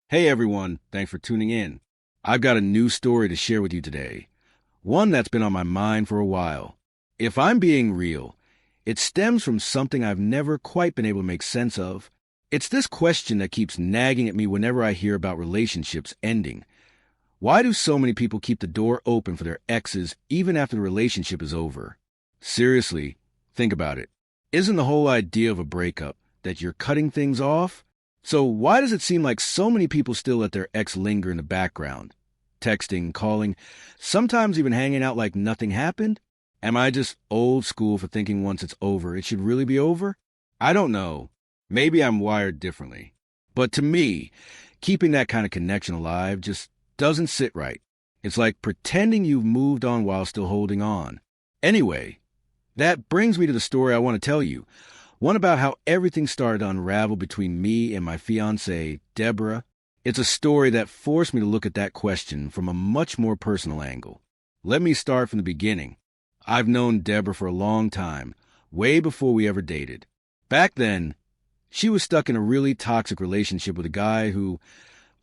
Hey everyone, thanks for tuning in. I've got a new story to share with you today, one that's been on my mind for a while. If I'm being real, it stems from something I've never quite been able to make sense of. It's this question that keeps nagging at me whenever I hear about relationships ending. Why do so many people keep the door open for their exes even after the relationship is over? Seriously, think about it. Isn't the whole idea of a breakup that you're cutting things off? So why does it seem like so many people still let their ex linger in the background? Texting, calling, sometimes even hanging out like nothing happened? Am I just old school for thinking once it's over, it should really be over? I don't know. Maybe I'm wired differently. But to me, keeping that kind of connection alive just doesn't sit right. It's like pretending you've moved on while still holding on. Anyway, that brings me to the story I want to tell you. One about how everything started to unravel between me and my fiancée, Deborah. It's a story that forced me to look at that question from a much more personal angle. Let me start from the beginning. I've known Deborah for a long time, way before we ever dated. Back then, she was stuck in a really toxic relationship with a guy who,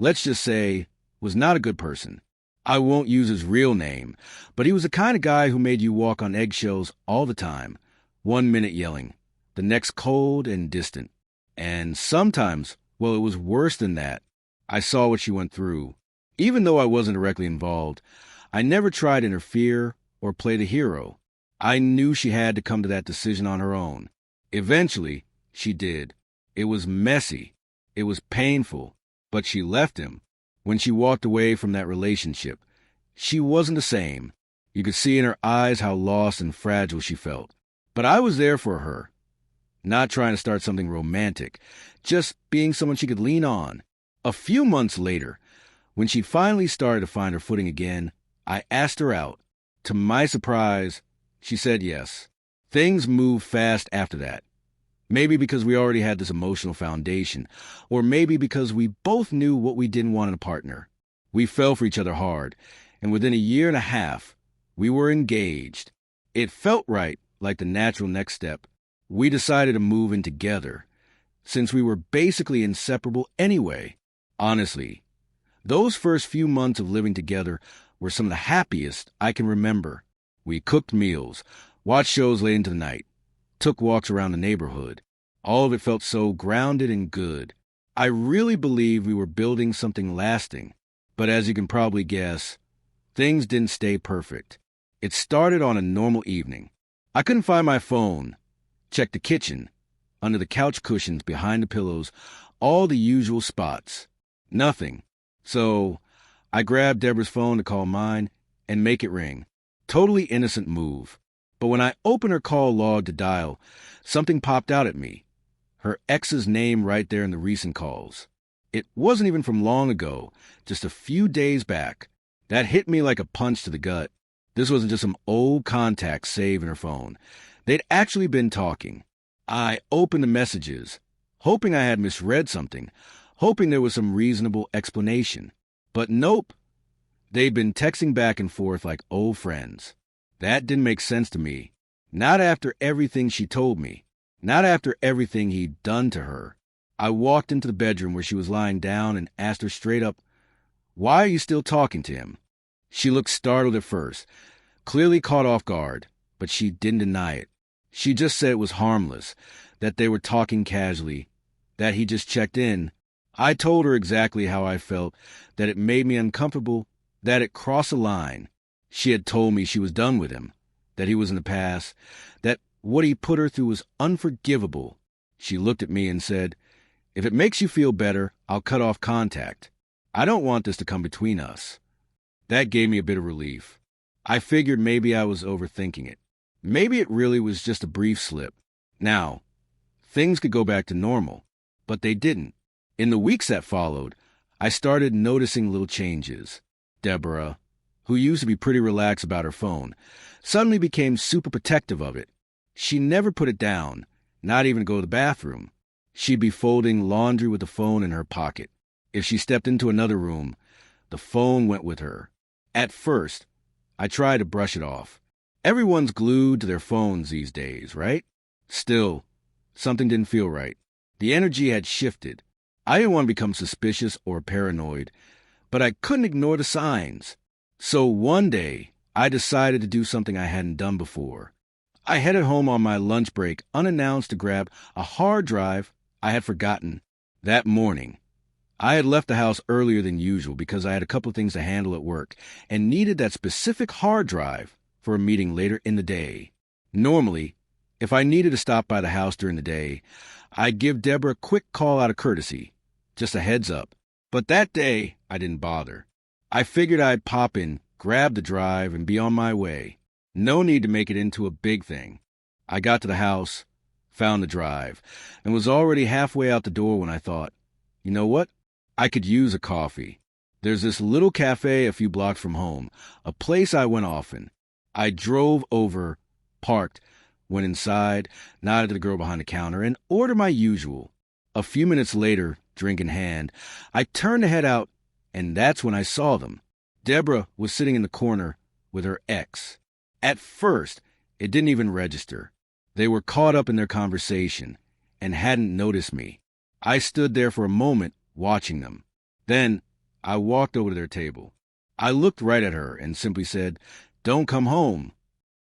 let's just say, was not a good person. I won't use his real name, but he was the kind of guy who made you walk on eggshells all the time, 1 minute yelling, the next cold and distant. And sometimes, well, it was worse than that. I saw what she went through. Even though I wasn't directly involved, I never tried to interfere or play the hero. I knew she had to come to that decision on her own. Eventually, she did. It was messy. It was painful. But she left him. When she walked away from that relationship, she wasn't the same. You could see in her eyes how lost and fragile she felt. But I was there for her. Not trying to start something romantic, just being someone she could lean on. A few months later, when she finally started to find her footing again, I asked her out. To my surprise, she said yes. Things moved fast after that. Maybe because we already had this emotional foundation, or maybe because we both knew what we didn't want in a partner. We fell for each other hard, and within a year and a half, we were engaged. It felt right, like the natural next step. We decided to move in together, since we were basically inseparable anyway. Honestly, those first few months of living together were some of the happiest I can remember. We cooked meals, watched shows late into the night, took walks around the neighborhood. All of it felt so grounded and good. I really believed we were building something lasting. But as you can probably guess, things didn't stay perfect. It started on a normal evening. I couldn't find my phone. Checked the kitchen, under the couch cushions, behind the pillows, all the usual spots. Nothing. So I grabbed Deborah's phone to call mine and make it ring. Totally innocent move. But when I opened her call log to dial, something popped out at me. Her ex's name right there in the recent calls. It wasn't even from long ago, just a few days back. That hit me like a punch to the gut. This wasn't just some old contact saved in her phone. They'd actually been talking. I opened the messages, hoping I had misread something, hoping there was some reasonable explanation. But nope. They'd been texting back and forth like old friends. That didn't make sense to me. Not after everything she told me. Not after everything he'd done to her. I walked into the bedroom where she was lying down and asked her straight up, "Why are you still talking to him?" She looked startled at first, clearly caught off guard, but she didn't deny it. She just said it was harmless, that they were talking casually, that he just checked in. I told her exactly how I felt, that it made me uncomfortable, that it crossed a line. She had told me she was done with him, that he was in the past, that what he put her through was unforgivable. She looked at me and said, "If it makes you feel better, I'll cut off contact. I don't want this to come between us." That gave me a bit of relief. I figured maybe I was overthinking it. Maybe it really was just a brief slip. Now, things could go back to normal, but they didn't. In the weeks that followed, I started noticing little changes. Deborah, who used to be pretty relaxed about her phone, suddenly became super protective of it. She never put it down, not even to go to the bathroom. She'd be folding laundry with the phone in her pocket. If she stepped into another room, the phone went with her. At first, I tried to brush it off. Everyone's glued to their phones these days, right? Still, something didn't feel right. The energy had shifted. I didn't want to become suspicious or paranoid, but I couldn't ignore the signs. So one day, I decided to do something I hadn't done before. I headed home on my lunch break unannounced to grab a hard drive I had forgotten. That morning, I had left the house earlier than usual because I had a couple of things to handle at work and needed that specific hard drive for a meeting later in the day. Normally, if I needed to stop by the house during the day, I'd give Deborah a quick call out of courtesy, just a heads up. But that day, I didn't bother. I figured I'd pop in, grab the drive, and be on my way. No need to make it into a big thing. I got to the house, found the drive, and was already halfway out the door when I thought, you know what? I could use a coffee. There's this little cafe a few blocks from home, a place I went often. I drove over, parked, went inside, nodded to the girl behind the counter, and ordered my usual. A few minutes later, drink in hand, I turned to head out, and that's when I saw them. Deborah was sitting in the corner with her ex. At first, it didn't even register. They were caught up in their conversation and hadn't noticed me. I stood there for a moment, watching them. Then, I walked over to their table. I looked right at her and simply said, "Don't come home."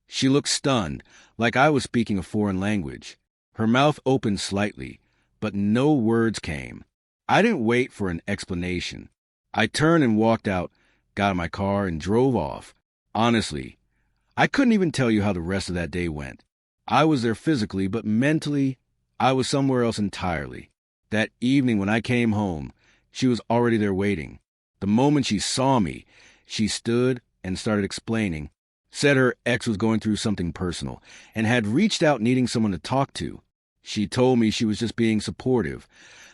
She looked stunned, like I was speaking a foreign language. Her mouth opened slightly, but no words came. I didn't wait for an explanation. I turned and walked out, got in my car, and drove off. Honestly, I couldn't even tell you how the rest of that day went. I was there physically, but mentally, I was somewhere else entirely. That evening when I came home, she was already there waiting. The moment she saw me, she stood and started explaining, said her ex was going through something personal and had reached out needing someone to talk to. She told me she was just being supportive,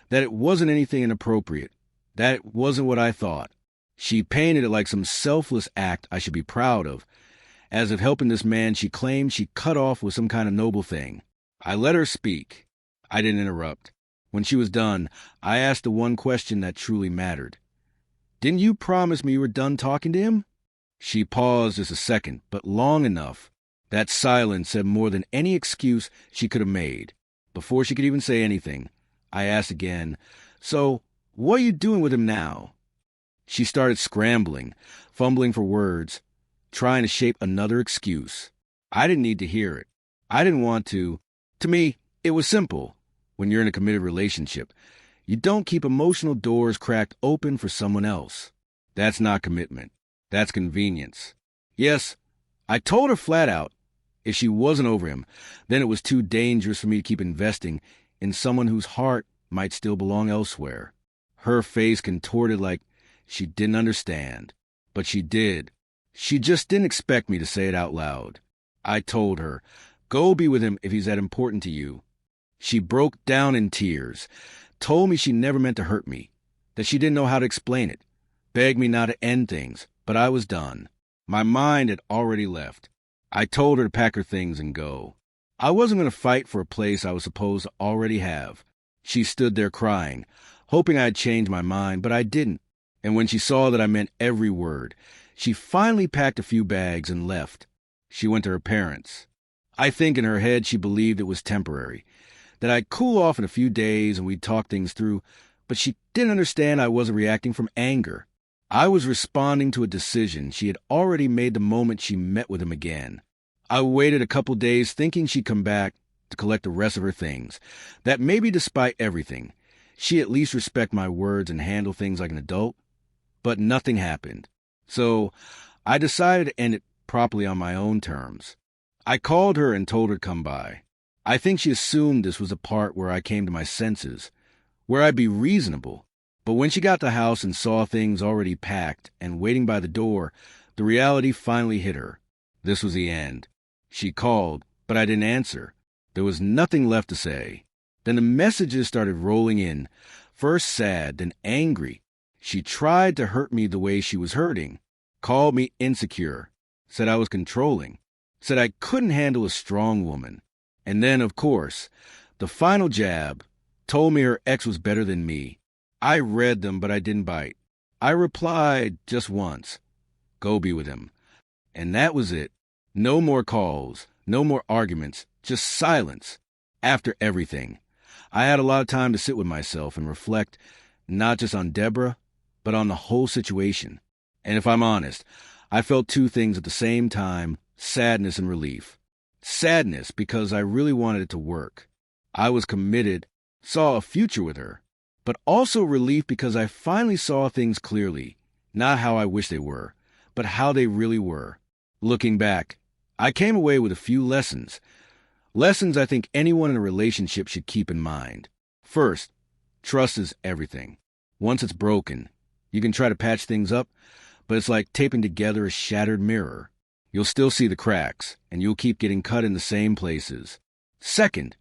that it wasn't anything inappropriate, that it wasn't what I thought. She painted it like some selfless act I should be proud of, as if helping this man she claimed she cut off was some kind of noble thing. I let her speak. I didn't interrupt. When she was done, I asked the one question that truly mattered. "Didn't you promise me you were done talking to him?" She paused just a second, but long enough. That silence said more than any excuse she could have made. Before she could even say anything, I asked again, "So, what are you doing with him now?" She started scrambling, fumbling for words, trying to shape another excuse. I didn't need to hear it. I didn't want to. To me, it was simple. When you're in a committed relationship, you don't keep emotional doors cracked open for someone else. That's not commitment. That's convenience. Yes, I told her flat out, if she wasn't over him, then it was too dangerous for me to keep investing in someone whose heart might still belong elsewhere. Her face contorted like she didn't understand. But she did. She just didn't expect me to say it out loud. I told her, "Go be with him if he's that important to you." She broke down in tears, told me she never meant to hurt me, that she didn't know how to explain it, begged me not to end things, but I was done. My mind had already left. I told her to pack her things and go. I wasn't going to fight for a place I was supposed to already have. She stood there crying, hoping I'd change my mind, but I didn't. And when she saw that I meant every word, she finally packed a few bags and left. She went to her parents. I think in her head she believed it was temporary, that I'd cool off in a few days and we'd talk things through, but she didn't understand I wasn't reacting from anger. I was responding to a decision she had already made the moment she met with him again. I waited a couple days thinking she'd come back to collect the rest of her things, that maybe despite everything, she'd at least respect my words and handle things like an adult. But nothing happened. So I decided to end it properly on my own terms. I called her and told her to come by. I think she assumed this was a part where I came to my senses, where I'd be reasonable. But when she got to the house and saw things already packed and waiting by the door, the reality finally hit her. This was the end. She called, but I didn't answer. There was nothing left to say. Then the messages started rolling in, first sad, then angry. She tried to hurt me the way she was hurting, called me insecure, said I was controlling, said I couldn't handle a strong woman. And then, of course, the final jab, told me her ex was better than me. I read them, but I didn't bite. I replied just once, "Go be with him." And that was it. No more calls, no more arguments, just silence. After everything, I had a lot of time to sit with myself and reflect not just on Deborah, but on the whole situation. And if I'm honest, I felt two things at the same time, sadness and relief. Sadness because I really wanted it to work. I was committed, saw a future with her. But also relief because I finally saw things clearly, not how I wish they were, but how they really were. Looking back, I came away with a few lessons. Lessons I think anyone in a relationship should keep in mind. First, trust is everything. Once it's broken, you can try to patch things up, but it's like taping together a shattered mirror. You'll still see the cracks, and you'll keep getting cut in the same places. Second,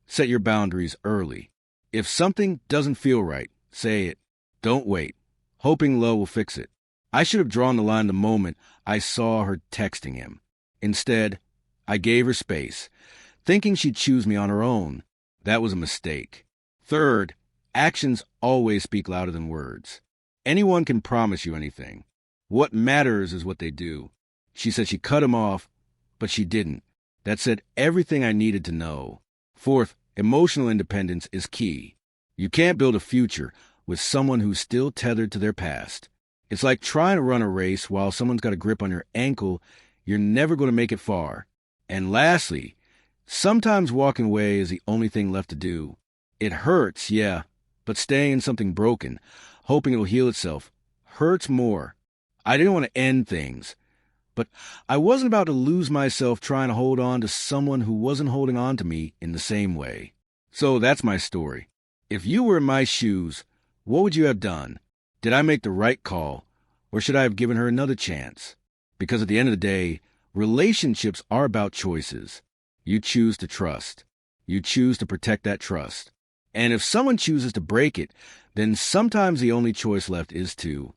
set your boundaries early. If something doesn't feel right, say it. Don't wait, hoping love will fix it. I should have drawn the line the moment I saw her texting him. Instead, I gave her space, thinking she'd choose me on her own. That was a mistake. Third, actions always speak louder than words. Anyone can promise you anything. What matters is what they do. She said she cut him off, but she didn't. That said everything I needed to know. Fourth, emotional independence is key. You can't build a future with someone who's still tethered to their past. It's like trying to run a race while someone's got a grip on your ankle. You're never going to make it far. And lastly, sometimes walking away is the only thing left to do. It hurts, yeah, but staying in something broken, hoping it'll heal itself, hurts more. I didn't want to end things, but I wasn't about to lose myself trying to hold on to someone who wasn't holding on to me in the same way. So that's my story. If you were in my shoes, what would you have done? Did I make the right call, or should I have given her another chance? Because at the end of the day, relationships are about choices. You choose to trust. You choose to protect that trust. And if someone chooses to break it, then sometimes the only choice left is to